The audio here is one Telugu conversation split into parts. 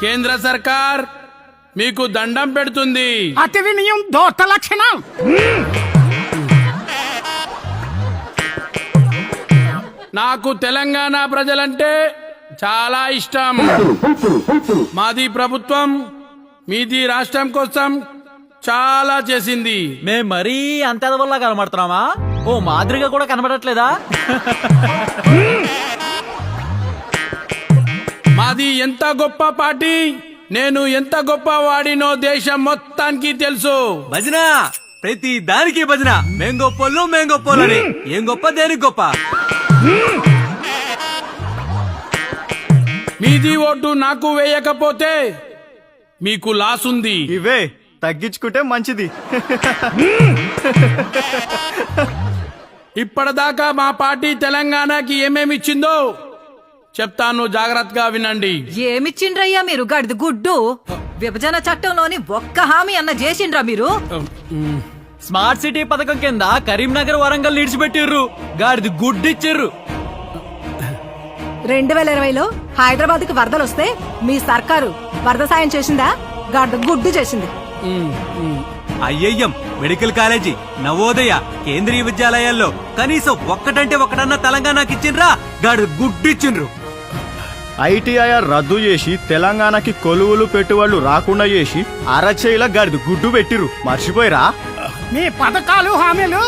కేంద్ర సర్కార్ మీకు దండం పెడుతుంది. అతి వినయం దోత లక్షణం. నాకు తెలంగాణ ప్రజలంటే చాలా ఇష్టం. మాది ప్రభుత్వం మీది రాష్ట్రం కోసం చాలా చేసింది. మేం మరీ అంత వల్ల కనబడుతున్నామా? ఓ మాదిరిగా కూడా కనబడట్లేదా? మాది ఎంత గొప్ప పార్టీ, నేను ఎంత గొప్ప వాడినో దేశం మొత్తానికి తెలుసు. భజన, ప్రతి దానికి భజన. మేం గొప్పోళ్ళు అని. ఏం గొప్ప, దేనికి గొప్ప? మీది ఓటు నాకు వేయకపోతే మీకు లాస్ ఉంది. ఇవే తగ్గించుకుంటే మంచిది. ఇప్పటిదాకా మా పార్టీ తెలంగాణకి ఏమేమి ఇచ్చిందో చెప్తాను, జాగ్రత్తగా వినండి. ఏమిచ్చిండ్రయ్యా మీరు గడిది గుడ్డు? విభజన చట్టంలోని ఒక్క హామీ అన్న చేసిండ్రా మీరు? స్మార్ట్ సిటీ పథకం కింద కరీంనగర్ వరంగల్ నిడిచిపెట్టిర్రు, గాడిది గుడ్డు ఇచ్చిర్రు. 2020లో హైదరాబాద్ కి వరదలు వస్తే మీ సర్కారు వరద సాయం చేసిందా? గడిది గుడ్డు చేసింది. ఐఐఎం, మెడికల్ కాలేజీ, నవోదయ, కేంద్రీయ విద్యాలయాల్లో కనీసం ఒక్కటంటే ఒక్కటన్నా తెలంగాణకి ఇచ్చిండ్రా? గాడు గుడ్డిచ్చిండ్రు. ఐటీఐఆర్ రద్దు చేసి తెలంగాణకి కొలువులు పెట్టుబడులు రాకుండా చేసి అరచేయిల గడిది గుడ్డు పెట్టిరు. మర్చిపోయిరా? మీ పథకాలు హామీలు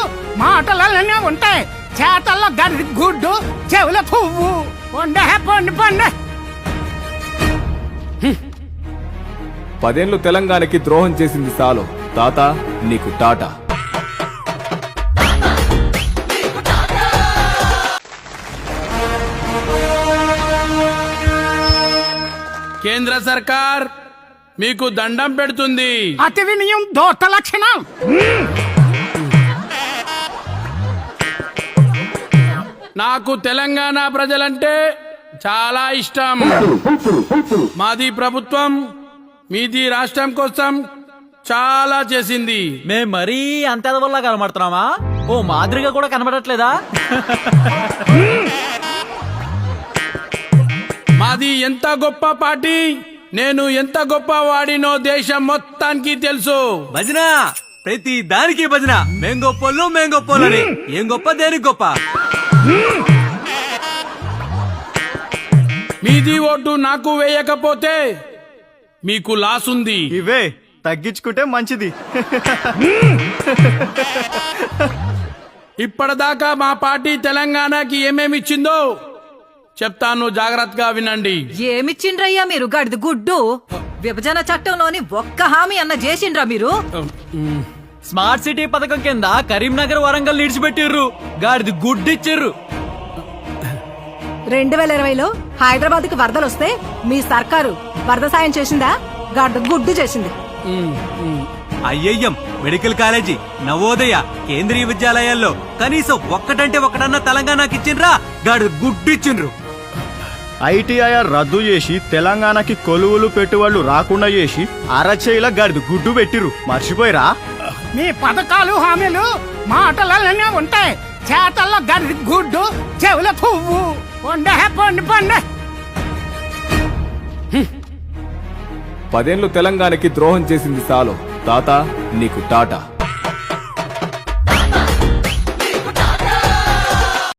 మాటలలోనే ఉంటాయి, చేతల్లో గడి గుడ్డు, చెవుల పువ్వు. పొండే పొండి పొండే. 10 ఏళ్లు తెలంగాణకి ద్రోహం చేసింది చాలు. తాత నీకు టాటా. కేంద్ర సర్కార్ మీకు దండం పెడుతుంది. అతి వినయం దోత లక్షణం. నాకు తెలంగాణ ప్రజలంటే చాలా ఇష్టం. మాది ప్రభుత్వం మీది రాష్ట్రం కోసం చాలా చేసింది. మేం మరీ అంత వల్ల కనబడుతున్నామా? ఓ మాదిరిగా కూడా కనబడట్లేదా? మాది ఎంత గొప్ప పార్టీ, నేను ఎంత గొప్ప వాడినో దేశం మొత్తానికి తెలుసు. భజన, ప్రతి దానికి భజన. మేం గొప్పోళ్ళు అని. ఏం గొప్ప, దేనికి గొప్ప? మీది ఓటు నాకు వేయకపోతే మీకు లాస్ ఉంది. ఇవే తగ్గించుకుంటే మంచిది. ఇప్పటిదాకా మా పార్టీ తెలంగాణకి ఏమేమి ఇచ్చిందో చెప్తాను, జాగ్రత్తగా వినండి. ఏమిచ్చిండ్రయ్యా మీరు గడిది గుడ్డు? విభజన చట్టంలోని ఒక్క హామీ అన్న చేసిండ్రా మీరు? స్మార్ట్ సిటీ పథకం కింద కరీంనగర్ వరంగల్ నిడిచిపెట్టిర్రు, గాడిది గుడ్డు ఇచ్చిర్రు. 2020లో హైదరాబాద్ కి వరదలు వస్తే మీ సర్కారు వరద సాయం చేసిందా? గడిది గుడ్డు చేసింది. ఐఐఎం, మెడికల్ కాలేజీ, నవోదయ, కేంద్రీయ విద్యాలయాల్లో కనీసం ఒక్కటంటే ఒక్కటన్నా తెలంగాణకి ఇచ్చిండ్రా? గాడు గుడ్డిచ్చిండ్రు. ఐటీఐఆర్ రద్దు చేసి తెలంగాణకి కొలువులు పెట్టుబడులు రాకుండా చేసి అరచేయిల గడిది గుడ్డు పెట్టిరు. మర్చిపోయిరా? మీ పథకాలు హామీలు మాటలలోనే ఉంటాయి, చేతల్లో గడి గుడ్డు, చెవుల పువ్వు. పొండే పొండి పొండే. 10 ఏళ్లు తెలంగాణకి ద్రోహం చేసింది చాలు. తాత నీకు టాటా.